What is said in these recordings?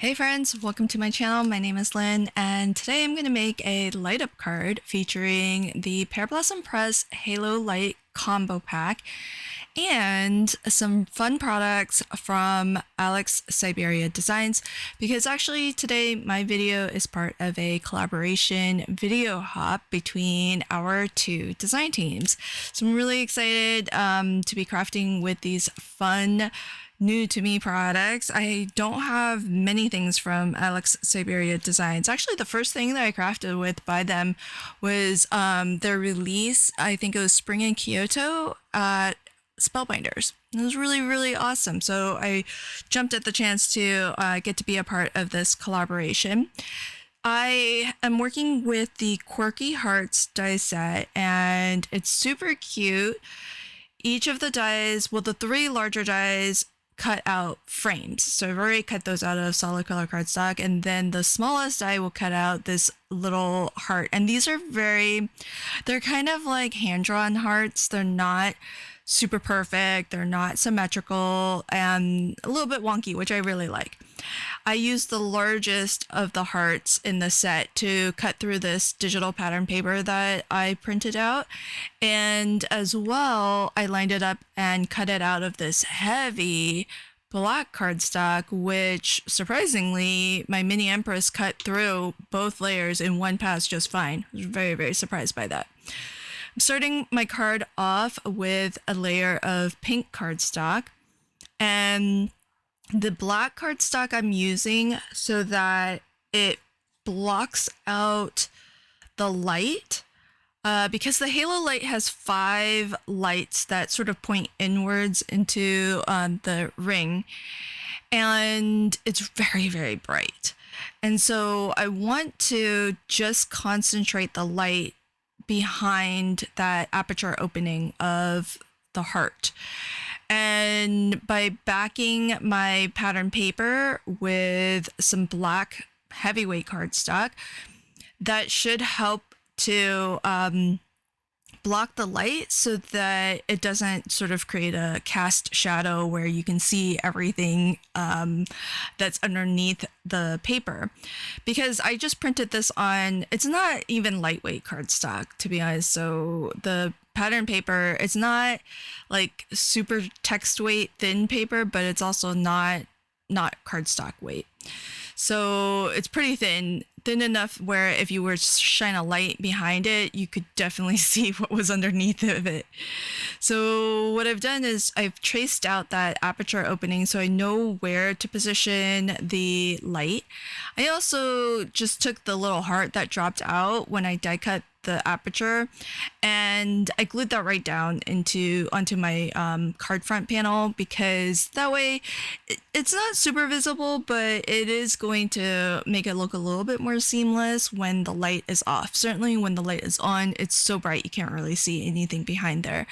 Hey friends, welcome to my channel. My name is Lynn, and today I'm going to make a light up card featuring the Pear Blossom Press Halo Light Combo Pack and some fun products from Syberia Designs, because actually today my video is part of a collaboration video hop between our two design teams. So I'm really excited to be crafting with these fun new to me products. I don't have many things from Syberia Designs. Actually, the first thing that I crafted with by them was their release. I think it was Spring in Kyoto at Spellbinders. It was really, really awesome. So I jumped at the chance to get to be a part of this collaboration. I am working with the Quirky Hearts die set, and it's super cute. Each of the dies, well, the three larger dies cut out frames. So I've already cut those out of solid color cardstock, and then the smallest die will cut out this little heart. And these are they're kind of like hand-drawn hearts. They're not super perfect, they're not symmetrical, and a little bit wonky, which I really like. I used the largest of the hearts in the set to cut through this digital pattern paper that I printed out, and as well I lined it up and cut it out of this heavy black cardstock, which surprisingly my mini Empress cut through both layers in one pass just fine. I was very, very surprised by that. I'm starting my card off with a layer of pink cardstock, and the black cardstock I'm using so that it blocks out the light, because the halo light has 5 lights that sort of point inwards into the ring, and it's very, very bright. And so I want to just concentrate the light behind that aperture opening of the heart. And by backing my pattern paper with some black heavyweight cardstock, that should help to block the light so that it doesn't sort of create a cast shadow where you can see everything that's underneath the paper. Because I just printed this on, it's not even lightweight cardstock, to be honest. So the pattern paper, it's not like super text weight thin paper, but it's also not cardstock weight. So it's pretty thin enough where if you were to shine a light behind it, you could definitely see what was underneath of it. So what I've done is I've traced out that aperture opening so I know where to position the light. I also just took the little heart that dropped out when I die cut the aperture, and I glued that right down onto my card front panel, because that way it's not super visible, but it is going to make it look a little bit more seamless when the light is off. Certainly when the light is on, it's so bright you can't really see anything behind there,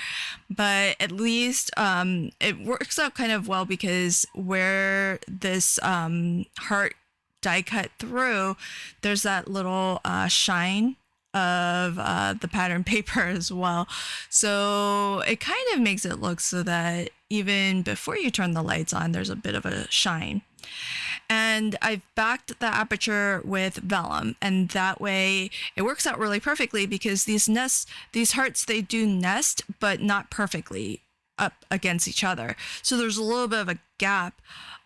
but at least it works out kind of well, because where this heart die cut through, there's that little shine of the pattern paper as well. So it kind of makes it look so that even before you turn the lights on, there's a bit of a shine. And I've backed the aperture with vellum, and that way it works out really perfectly, because these hearts, they do nest, but not perfectly up against each other. So there's a little bit of a gap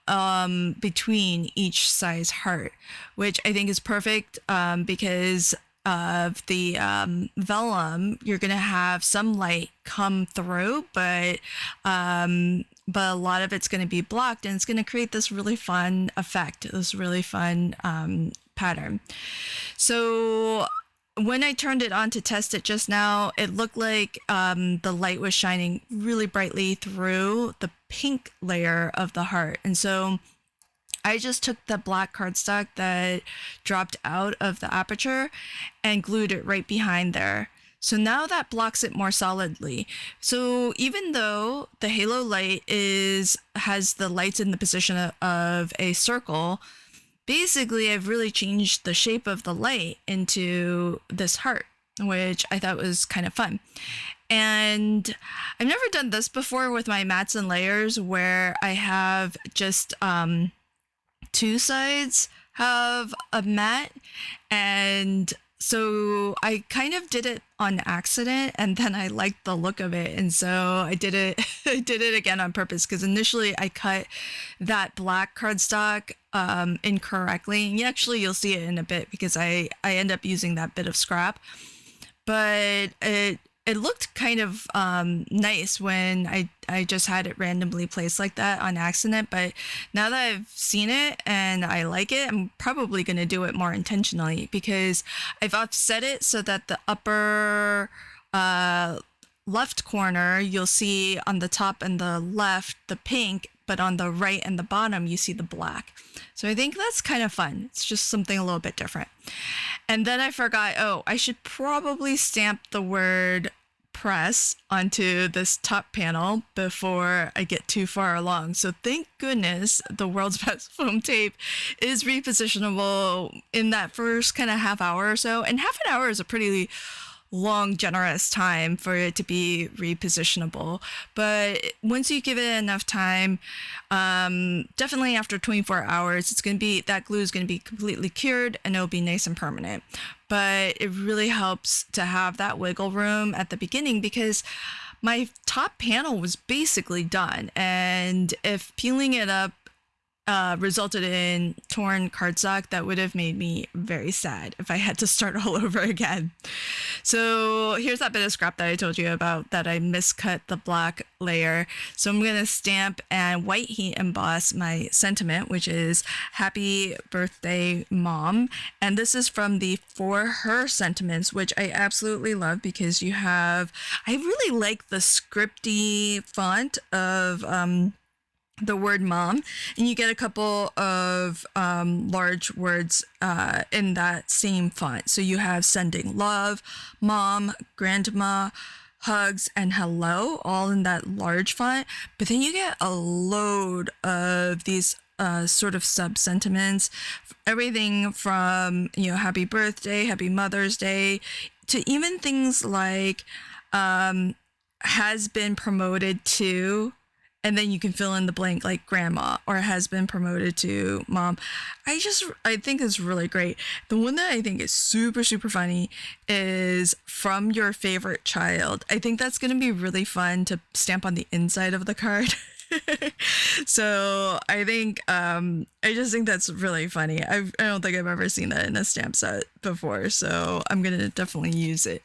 between each size heart, which I think is perfect, because of the vellum, you're gonna have some light come through, but a lot of it's gonna be blocked, and it's gonna create this really fun effect, this really fun pattern. So when I turned it on to test it just now, it looked like the light was shining really brightly through the pink layer of the heart, and so I just took the black cardstock that dropped out of the aperture and glued it right behind there. So now that blocks it more solidly. So even though the halo light has the lights in the position of a circle, basically I've really changed the shape of the light into this heart, which I thought was kind of fun. And I've never done this before with my mats and layers, where I have just two sides have a matte, and so I kind of did it on accident, and then I liked the look of it, and so I did it. I did it again on purpose because initially I cut that black cardstock incorrectly. And actually, you'll see it in a bit because I end up using that bit of scrap, but it looked kind of nice when I just had it randomly placed like that on accident. But now that I've seen it and I like it, I'm probably going to do it more intentionally because I've offset it so that the upper left corner, you'll see on the top and the left the pink, but on the right and the bottom you see the black. So I think that's kind of fun. It's just something a little bit different. And then I forgot, oh, I should probably stamp the word press onto this top panel before I get too far along. So thank goodness the world's best foam tape is repositionable in that first kind of half hour or so. And half an hour is a pretty long, generous time for it to be repositionable. But once you give it enough time, definitely after 24 hours, it's going to be, that glue is going to be completely cured and it'll be nice and permanent. But it really helps to have that wiggle room at the beginning because my top panel was basically done. And if peeling it up resulted in torn cardstock, that would have made me very sad if I had to start all over again. So here's that bit of scrap that I told you about that I miscut the black layer. So I'm going to stamp and white heat emboss my sentiment, which is Happy Birthday Mom. And this is from the For Her sentiments, which I absolutely love because you have, I really like the scripty font of the word mom, and you get a couple of large words in that same font. So you have sending love, mom, grandma, hugs, and hello, all in that large font. But then you get a load of these sort of sub sentiments, everything from, you know, happy birthday, happy Mother's Day, to even things like has been promoted to, and then you can fill in the blank like grandma, or has been promoted to mom. I think it's really great. The one that I think is super, super funny is from your favorite child. I think that's going to be really fun to stamp on the inside of the card. So I think, I just think that's really funny. I don't think I've ever seen that in a stamp set before, so I'm going to definitely use it.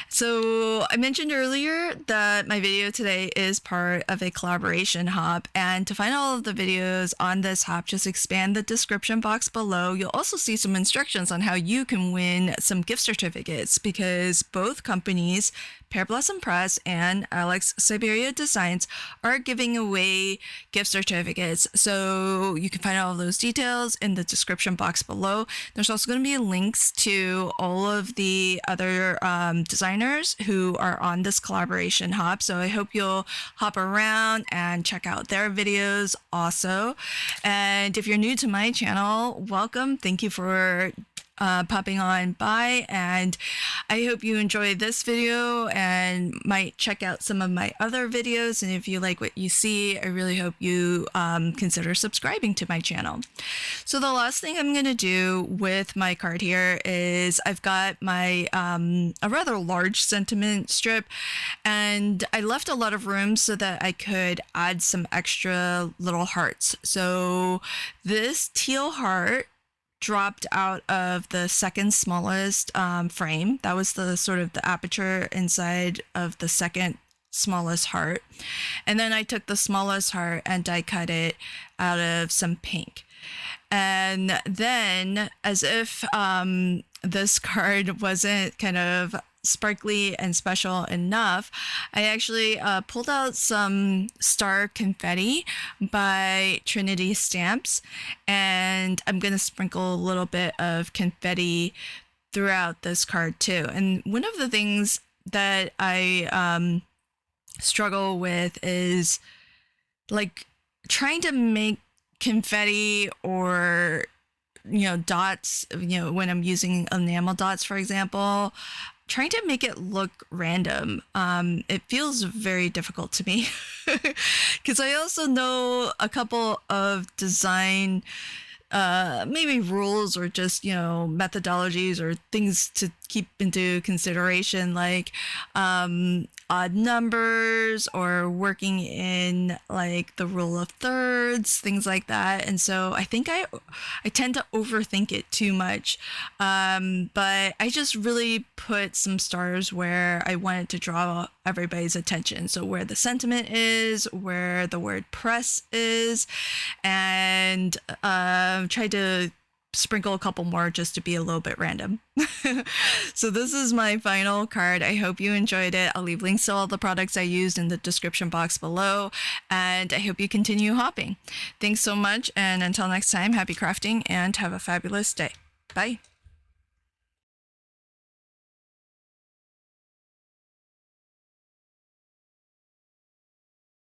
So I mentioned earlier that my video today is part of a collaboration hop, and to find all of the videos on this hop, just expand the description box below. You'll also see some instructions on how you can win some gift certificates because both companies, Pear Blossom Press and Alex Syberia Designs, are giving away gift certificates. So you can find all of those details in the description box below. There's also going to be links to all of the other designers who are on this collaboration hop. So I hope you'll hop around and check out their videos also. And if you're new to my channel, welcome. Thank you for popping on by, and I hope you enjoy this video and might check out some of my other videos. And if you like what you see, I really hope you consider subscribing to my channel. So the last thing I'm going to do with my card here is I've got my a rather large sentiment strip, and I left a lot of room so that I could add some extra little hearts. So this teal heart dropped out of the second smallest frame. That was the sort of the aperture inside of the second smallest heart. And then I took the smallest heart and die cut it out of some pink. And then, as if this card wasn't kind of sparkly and special enough, I actually pulled out some star confetti by Trinity Stamps, and I'm gonna sprinkle a little bit of confetti throughout this card too. And one of the things that I struggle with is like trying to make confetti or, you know, dots, you know, when I'm using enamel dots, for example, trying to make it look random. It feels very difficult to me because I also know a couple of design maybe rules or just, methodologies or things to keep into consideration, like odd numbers or working in like the rule of thirds, things like that. And so I think I tend to overthink it too much. But I just really put some stars where I wanted to draw everybody's attention. So where the sentiment is, where the word press is, and try to sprinkle a couple more just to be a little bit random. So this is my final card. I hope you enjoyed it. I'll leave links to all the products I used in the description box below, and I hope you continue hopping. Thanks so much, and until next time, happy crafting and have a fabulous day. Bye.